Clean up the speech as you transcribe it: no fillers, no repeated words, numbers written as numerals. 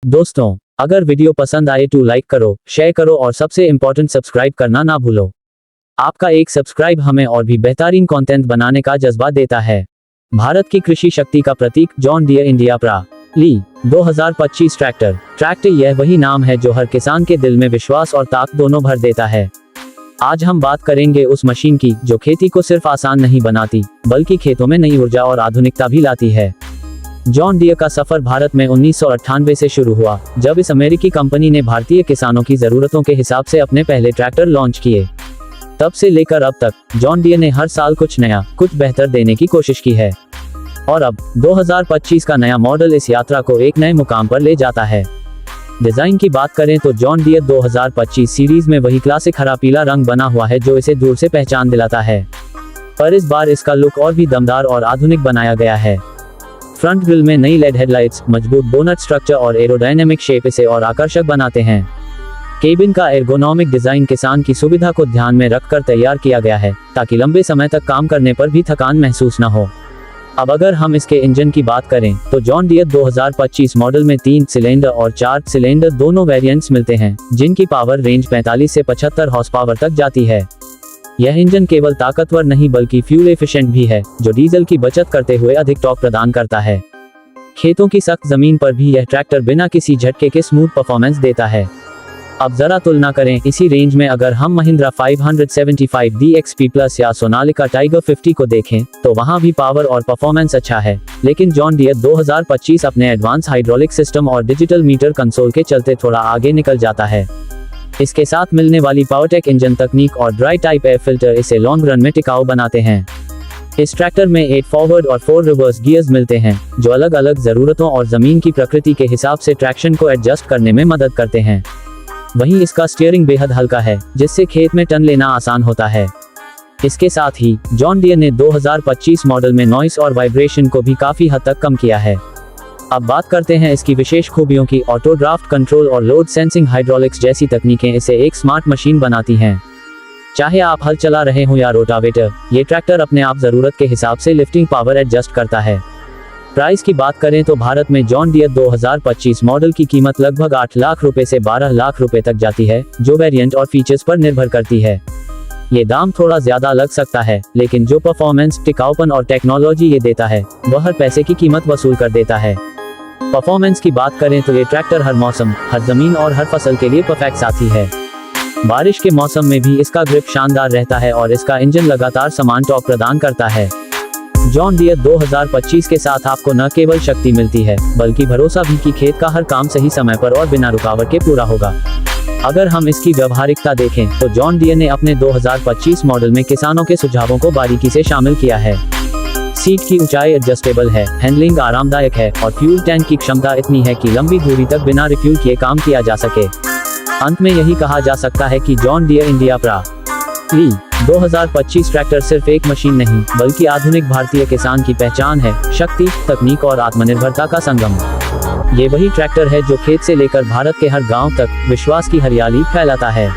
दोस्तों, अगर वीडियो पसंद आए तो लाइक करो, शेयर करो और सबसे इम्पोर्टेंट सब्सक्राइब करना ना भूलो। आपका एक सब्सक्राइब हमें और भी बेहतरीन कंटेंट बनाने का जज्बा देता है। भारत की कृषि शक्ति का प्रतीक जॉन डियर इंडिया प्रा ली 2025 ट्रैक्टर यह वही नाम है जो हर किसान के दिल में विश्वास और ताकत दोनों भर देता है। आज हम बात करेंगे उस मशीन की जो खेती को सिर्फ आसान नहीं बनाती बल्कि खेतों में नई ऊर्जा और आधुनिकता भी लाती है। जॉन डियर का सफर भारत में 1998 से शुरू हुआ, जब इस अमेरिकी कंपनी ने भारतीय किसानों की जरूरतों के हिसाब से अपने पहले ट्रैक्टर लॉन्च किए। तब से लेकर अब तक जॉन डियर ने हर साल कुछ नया, कुछ बेहतर देने की कोशिश की है और अब 2025 का नया मॉडल इस यात्रा को एक नए मुकाम पर ले जाता है। डिजाइन की बात करें तो जॉन डियर 2025 सीरीज में वही क्लासिक हरा पीला रंग बना हुआ है जो इसे दूर से पहचान दिलाता है, पर इस बार इसका लुक और भी दमदार और आधुनिक बनाया गया है। फ्रंट ग्रिल में नई लेड हेडलाइट्स, मजबूत बोनट स्ट्रक्चर और एरोडायनेमिक शेप इसे और आकर्षक बनाते हैं। केबिन का एर्गोनॉमिक डिजाइन किसान की सुविधा को ध्यान में रखकर तैयार किया गया है ताकि लंबे समय तक काम करने पर भी थकान महसूस न हो। अब अगर हम इसके इंजन की बात करें तो जॉन डियर 2025 मॉडल में 3 सिलेंडर और 4 सिलेंडर दोनों वेरिएंट्स मिलते हैं, जिनकी पावर रेंज 45 से 75 हॉर्स पावर तक जाती है। यह इंजन केवल ताकतवर नहीं बल्कि फ्यूल एफिशिएंट भी है, जो डीजल की बचत करते हुए अधिक टॉर्क प्रदान करता है। खेतों की सख्त जमीन पर भी यह ट्रैक्टर बिना किसी झटके के स्मूथ परफॉर्मेंस देता है। अब जरा तुलना करें इसी रेंज में अगर हम महिंद्रा 575D XP प्लस या सोनालिका टाइगर 50 को देखें तो वहां भी पावर और परफॉर्मेंस अच्छा है, लेकिन जॉन डियर 2025 अपने एडवांस हाइड्रोलिक सिस्टम और डिजिटल मीटर कंसोल के चलते थोड़ा आगे निकल जाता है। इसके साथ मिलने वाली पावरटेक इंजन तकनीक और ड्राई टाइप एयर फिल्टर इसे लॉन्ग रन में टिकाऊ बनाते हैं। इस ट्रैक्टर में 8 फॉरवर्ड और 4 रिवर्स गियर्स मिलते हैं, जो अलग अलग जरूरतों और जमीन की प्रकृति के हिसाब से ट्रैक्शन को एडजस्ट करने में मदद करते हैं। वहीं इसका स्टीयरिंग बेहद हल्का है, जिससे खेत में टर्न लेना आसान होता है। इसके साथ ही जॉन डियर ने 2025 मॉडल में नॉइस और वाइब्रेशन को भी काफी हद तक कम किया है। अब बात करते हैं इसकी विशेष खूबियों की। ऑटो ड्राफ्ट कंट्रोल और लोड सेंसिंग हाइड्रोलिक्स जैसी तकनीकें इसे एक स्मार्ट मशीन बनाती हैं। चाहे आप हल चला रहे हो या रोटावेटर, ये ट्रैक्टर अपने आप जरूरत के हिसाब से लिफ्टिंग पावर एडजस्ट करता है। प्राइस की बात करें तो भारत में जॉन डियर 2025 मॉडल की कीमत लगभग 8 लाख रुपए से 12 लाख रुपए तक जाती है, जो वेरिएंट और फीचर्स पर निर्भर करती है। ये दाम थोड़ा ज्यादा लग सकता है, लेकिन जो परफॉर्मेंस, टिकाऊपन और टेक्नोलॉजी ये देता है वह हर पैसे की कीमत वसूल कर देता है। परफॉर्मेंस की बात करें तो ये ट्रैक्टर हर मौसम, हर जमीन और हर फसल के लिए परफेक्ट साथी है। बारिश के मौसम में भी इसका ग्रिप शानदार रहता है और इसका इंजन लगातार समान टॉर्क प्रदान करता है। जॉन डियर 2025 के साथ आपको न केवल शक्ति मिलती है बल्कि भरोसा भी कि खेत का हर काम सही समय पर और बिना रुकावट के पूरा होगा। अगर हम इसकी व्यवहारिकता देखें तो जॉन डियर ने अपने 2025 मॉडल में किसानों के सुझावों को बारीकी से शामिल किया है। सीट की ऊंचाई एडजस्टेबल है, हैंडलिंग आरामदायक है और फ्यूल टैंक की क्षमता इतनी है कि लंबी दूरी तक बिना रिफ्यूल किए काम किया जा सके। अंत में यही कहा जा सकता है कि जॉन डियर इंडिया प्रा ली 2025 ट्रैक्टर सिर्फ एक मशीन नहीं बल्कि आधुनिक भारतीय किसान की पहचान है। शक्ति, तकनीक और आत्मनिर्भरता का संगम। ये वही ट्रैक्टर है जो खेत से लेकर भारत के हर गांव तक विश्वास की हरियाली फैलाता है।